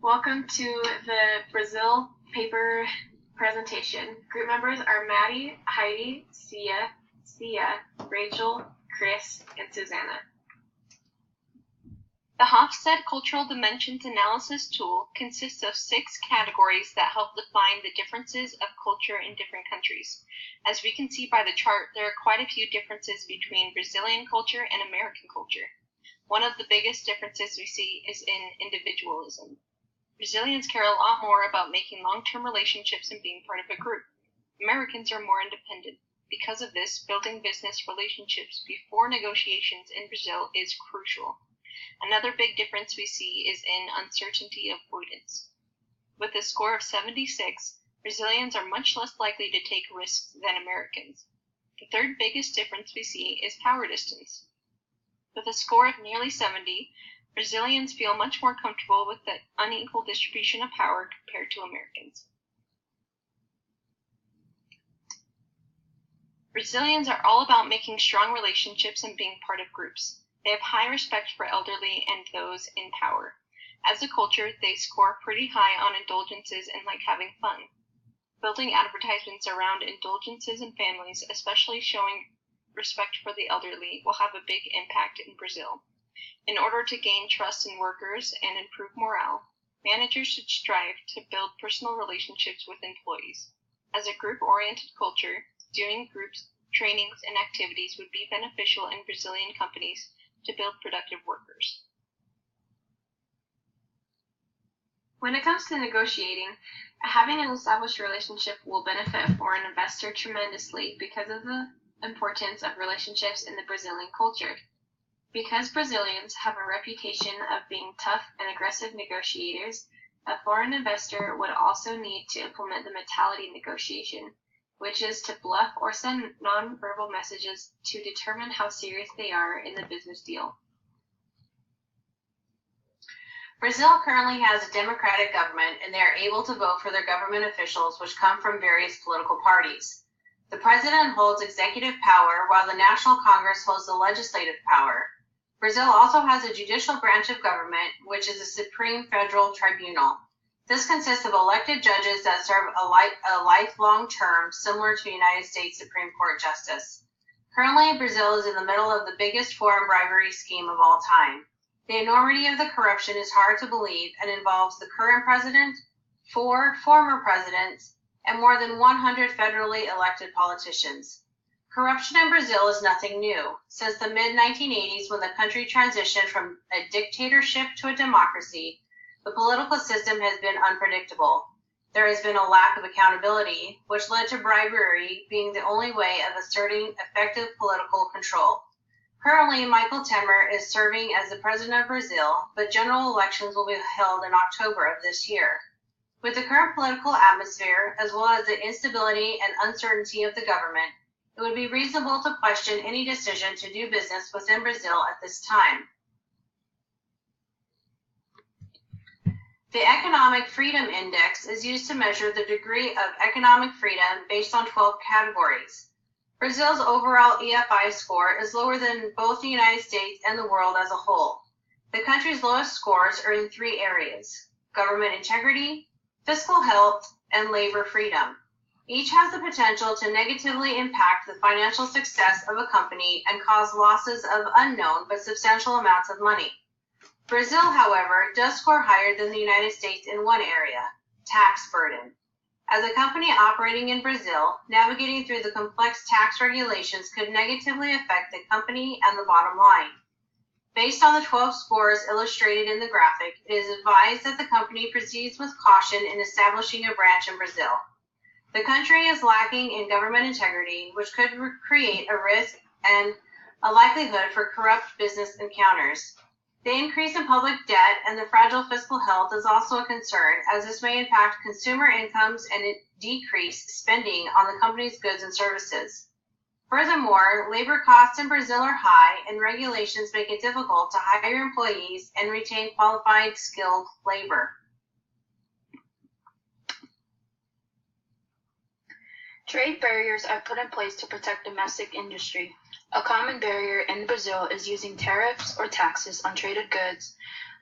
Welcome to the Brazil paper presentation. Group members are Maddie, Heidi, Sia, Rachel, Chris, and Susanna. The Hofstede Cultural Dimensions Analysis tool consists of 6 categories that help define the differences of culture in different countries. As we can see by the chart, there are quite a few differences between Brazilian culture and American culture. One of the biggest differences we see is in individualism. Brazilians care a lot more about making long-term relationships and being part of a group. Americans are more independent. Because of this, building business relationships before negotiations in Brazil is crucial. Another big difference we see is in uncertainty avoidance. With a score of 76, Brazilians are much less likely to take risks than Americans. The third biggest difference we see is power distance. With a score of nearly 70, Brazilians feel much more comfortable with the unequal distribution of power compared to Americans. Brazilians are all about making strong relationships and being part of groups. They have high respect for elderly and those in power. As a culture, they score pretty high on indulgences and like having fun. Building advertisements around indulgences and families, especially showing respect for the elderly, will have a big impact in Brazil. In order to gain trust in workers and improve morale, managers should strive to build personal relationships with employees. As a group-oriented culture, doing groups, trainings, and activities would be beneficial in Brazilian companies to build productive workers. When it comes to negotiating, having an established relationship will benefit a foreign investor tremendously because of the importance of relationships in the Brazilian culture. Because Brazilians have a reputation of being tough and aggressive negotiators, a foreign investor would also need to implement the mentality negotiation, which is to bluff or send non-verbal messages to determine how serious they are in the business deal. Brazil currently has a democratic government, and they are able to vote for their government officials, which come from various political parties. The president holds executive power, while the National Congress holds the legislative power. Brazil also has a judicial branch of government, which is a Supreme Federal Tribunal. This consists of elected judges that serve a lifelong term, similar to United States Supreme Court Justice. Currently, Brazil is in the middle of the biggest foreign bribery scheme of all time. The enormity of the corruption is hard to believe and involves the current president, 4 former presidents, and more than 100 federally elected politicians. Corruption in Brazil is nothing new. Since the mid-1980s, when the country transitioned from a dictatorship to a democracy, the political system has been unpredictable. There has been a lack of accountability, which led to bribery being the only way of asserting effective political control. Currently, Michel Temer is serving as the president of Brazil, but general elections will be held in October of this year. With the current political atmosphere, as well as the instability and uncertainty of the government, it would be reasonable to question any decision to do business within Brazil at this time. The Economic Freedom Index is used to measure the degree of economic freedom based on 12 categories. Brazil's overall EFI score is lower than both the United States and the world as a whole. The country's lowest scores are in 3 areas: government integrity, fiscal health, and labor freedom. Each has the potential to negatively impact the financial success of a company and cause losses of unknown but substantial amounts of money. Brazil, however, does score higher than the United States in one area: tax burden. As a company operating in Brazil, navigating through the complex tax regulations could negatively affect the company and the bottom line. Based on the 12 scores illustrated in the graphic, it is advised that the company proceeds with caution in establishing a branch in Brazil. The country is lacking in government integrity, which could create a risk and a likelihood for corrupt business encounters. The increase in public debt and the fragile fiscal health is also a concern, as this may impact consumer incomes and decrease spending on the company's goods and services. Furthermore, labor costs in Brazil are high, and regulations make it difficult to hire employees and retain qualified, skilled labor. Trade barriers are put in place to protect domestic industry. A common barrier in Brazil is using tariffs or taxes on traded goods,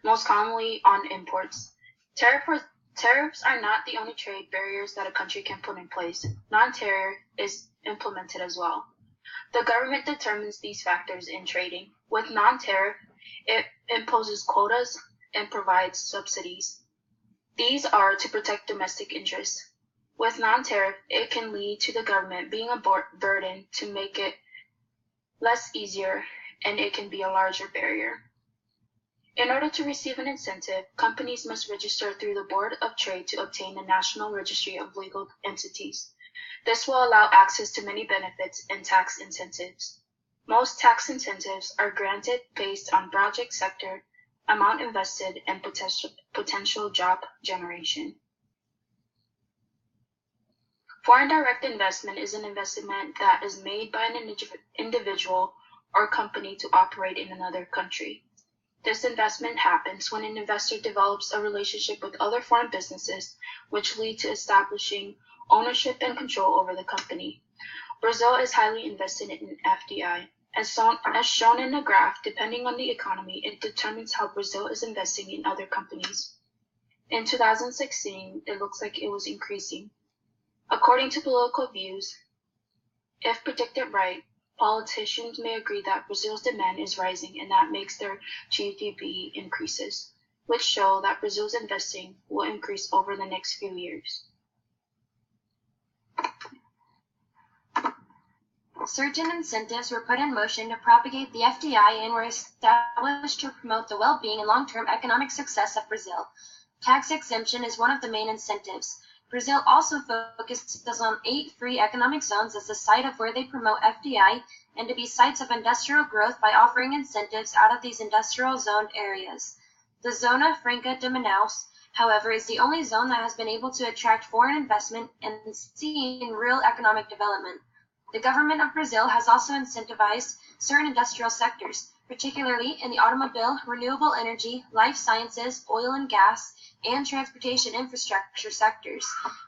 most commonly on imports. Tariffs are not the only trade barriers that a country can put in place. Non-tariff is implemented as well. The government determines these factors in trading. With non-tariff, it imposes quotas and provides subsidies. These are to protect domestic interests. With non-tariff, it can lead to the government being a burden to make it less easier, and it can be a larger barrier. In order to receive an incentive, companies must register through the Board of Trade to obtain the National Registry of Legal Entities. This will allow access to many benefits and tax incentives. Most tax incentives are granted based on project sector, amount invested, and potential job generation. Foreign direct investment is an investment that is made by an individual or company to operate in another country. This investment happens when an investor develops a relationship with other foreign businesses, which lead to establishing ownership and control over the company. Brazil is highly invested in FDI. As shown in the graph, depending on the economy, it determines how Brazil is investing in other companies. In 2016, it looks like it was increasing. According to political views, if predicted right, politicians may agree that Brazil's demand is rising and that makes their GDP increases, which show that Brazil's investing will increase over the next few years. Certain incentives were put in motion to propagate the FDI and were established to promote the well-being and long-term economic success of Brazil. Tax exemption is one of the main incentives. Brazil also focuses on 8 free economic zones as the site of where they promote FDI and to be sites of industrial growth by offering incentives out of these industrial zoned areas. The Zona Franca de Manaus, however, is the only zone that has been able to attract foreign investment and seen real economic development. The government of Brazil has also incentivized certain industrial sectors, particularly in the automobile, renewable energy, life sciences, oil and gas, and transportation infrastructure sectors.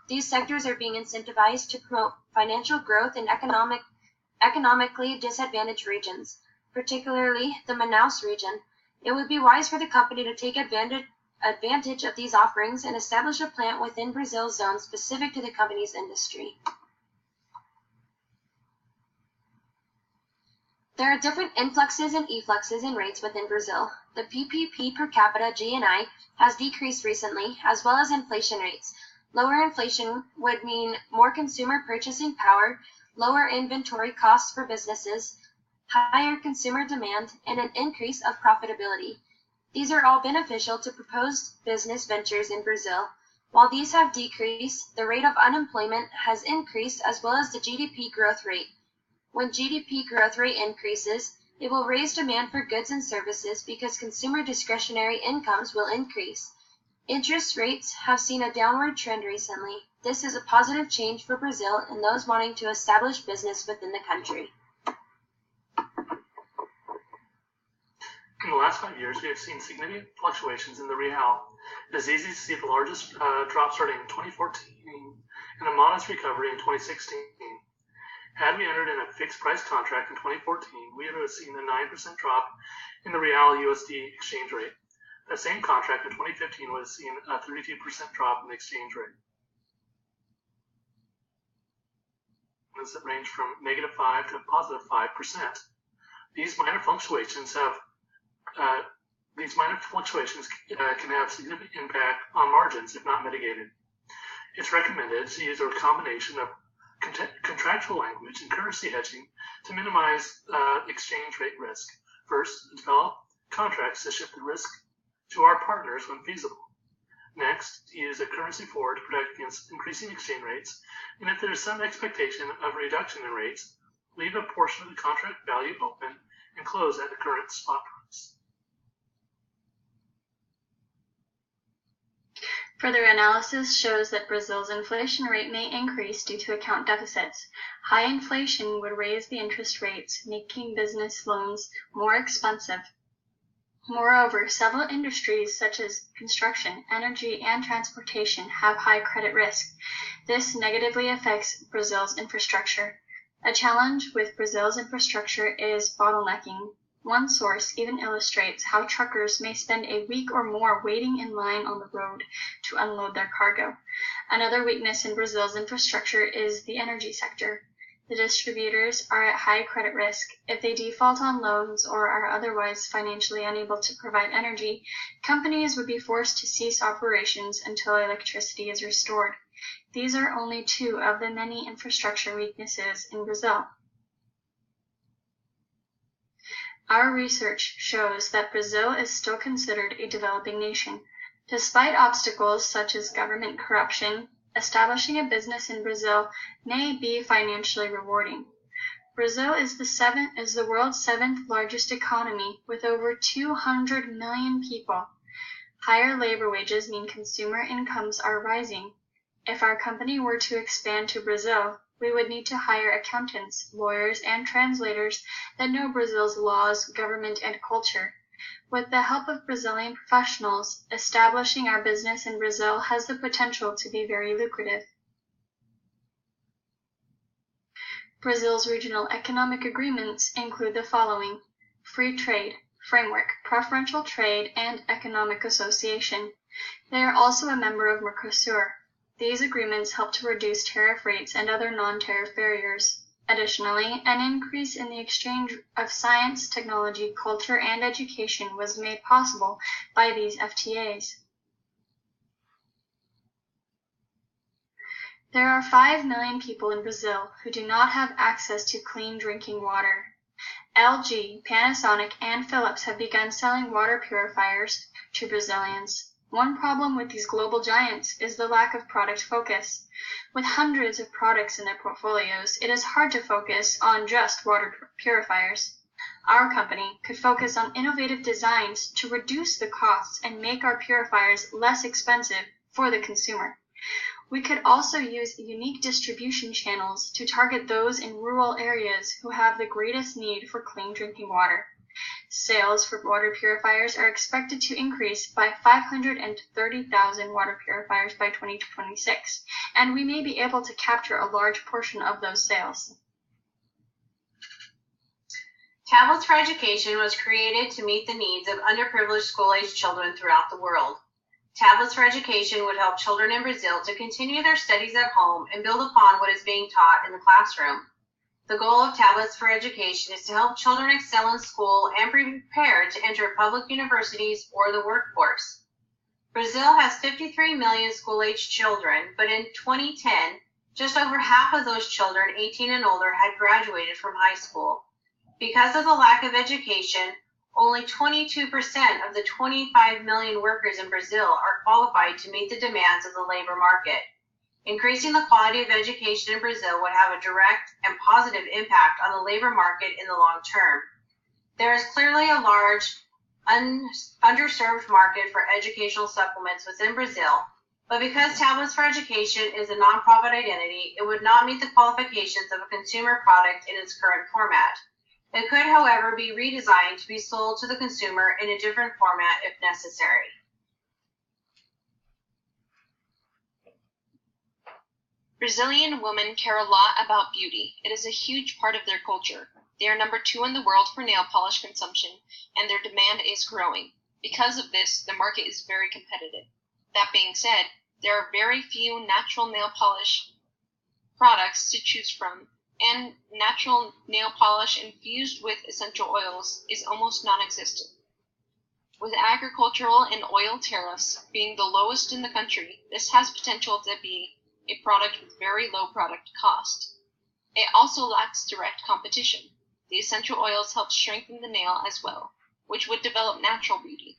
These sectors are being incentivized to promote financial growth in economically disadvantaged regions, particularly the Manaus region. It would be wise for the company to take advantage of these offerings and establish a plant within Brazil's zone specific to the company's industry. There are different influxes and effluxes in rates within Brazil. The PPP per capita GNI has decreased recently, as well as inflation rates. Lower inflation would mean more consumer purchasing power, lower inventory costs for businesses, higher consumer demand, and an increase of profitability. These are all beneficial to proposed business ventures in Brazil. While these have decreased, the rate of unemployment has increased as well as the GDP growth rate. When GDP growth rate increases, it will raise demand for goods and services because consumer discretionary incomes will increase. Interest rates have seen a downward trend recently. This is a positive change for Brazil and those wanting to establish business within the country. In the last 5 years, we have seen significant fluctuations in the real. It is easy to see the largest drop starting in 2014 and a modest recovery in 2016. Had we entered in a fixed price contract in 2014, we would have seen a 9% drop in the Real USD exchange rate. That same contract in 2015 would have seen a 32% drop in the exchange rate. This ranged from -5% to +5%. These minor fluctuations can have significant impact on margins if not mitigated. It's recommended to use a combination of contractual language and currency hedging to minimize exchange rate risk. First, develop contracts to shift the risk to our partners when feasible. Next, use a currency forward to protect against increasing exchange rates, and if there is some expectation of a reduction in rates, leave a portion of the contract value open and close at the current spot price. Further analysis shows that Brazil's inflation rate may increase due to account deficits. High inflation would raise the interest rates, making business loans more expensive. Moreover, several industries such as construction, energy, and transportation have high credit risk. This negatively affects Brazil's infrastructure. A challenge with Brazil's infrastructure is bottlenecking. One source even illustrates how truckers may spend a week or more waiting in line on the road to unload their cargo. Another weakness in Brazil's infrastructure is the energy sector. The distributors are at high credit risk. If they default on loans or are otherwise financially unable to provide energy, companies would be forced to cease operations until electricity is restored. These are only two of the many infrastructure weaknesses in Brazil. Our research shows that Brazil is still considered a developing nation. Despite obstacles such as government corruption, establishing a business in Brazil may be financially rewarding. Brazil is the world's seventh largest economy with over 200 million people. Higher labor wages mean consumer incomes are rising. If our company were to expand to Brazil, we would need to hire accountants, lawyers, and translators that know Brazil's laws, government, and culture. With the help of Brazilian professionals, establishing our business in Brazil has the potential to be very lucrative. Brazil's regional economic agreements include the following: free trade, framework, preferential trade, and economic association. They are also a member of Mercosur. These agreements help to reduce tariff rates and other non-tariff barriers. Additionally, an increase in the exchange of science, technology, culture, and education was made possible by these FTAs. There are 5 million people in Brazil who do not have access to clean drinking water. LG, Panasonic, and Philips have begun selling water purifiers to Brazilians. One problem with these global giants is the lack of product focus. With hundreds of products in their portfolios, it is hard to focus on just water purifiers. Our company could focus on innovative designs to reduce the costs and make our purifiers less expensive for the consumer. We could also use unique distribution channels to target those in rural areas who have the greatest need for clean drinking water. Sales for water purifiers are expected to increase by 530,000 water purifiers by 2026, and we may be able to capture a large portion of those sales. Tablets for Education was created to meet the needs of underprivileged school-age children throughout the world. Tablets for Education would help children in Brazil to continue their studies at home and build upon what is being taught in the classroom. The goal of Tablets for Education is to help children excel in school and be prepared to enter public universities or the workforce. Brazil has 53 million school-aged children, but in 2010, just over half of those children 18 and older had graduated from high school. Because of the lack of education, only 22% of the 25 million workers in Brazil are qualified to meet the demands of the labor market. Increasing the quality of education in Brazil would have a direct and positive impact on the labor market in the long term. There is clearly a large, underserved market for educational supplements within Brazil, but because Tablets for Education is a nonprofit identity, it would not meet the qualifications of a consumer product in its current format. It could, however, be redesigned to be sold to the consumer in a different format if necessary. Brazilian women care a lot about beauty. It is a huge part of their culture. They are number 2 in the world for nail polish consumption, and their demand is growing. Because of this, the market is very competitive. That being said, there are very few natural nail polish products to choose from, and natural nail polish infused with essential oils is almost non-existent. With agricultural and oil tariffs being the lowest in the country, this has potential to be a product with very low product cost. It also lacks direct competition. The essential oils help strengthen the nail as well, which would develop natural beauty.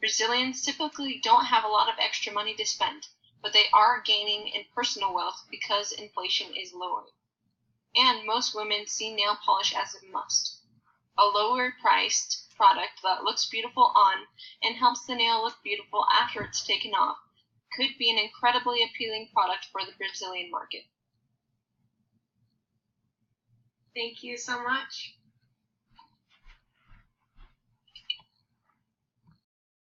Brazilians typically don't have a lot of extra money to spend, but they are gaining in personal wealth because inflation is lowering. And most women see nail polish as a must. A lower priced product that looks beautiful on and helps the nail look beautiful after it's taken off could be an incredibly appealing product for the Brazilian market. Thank you so much.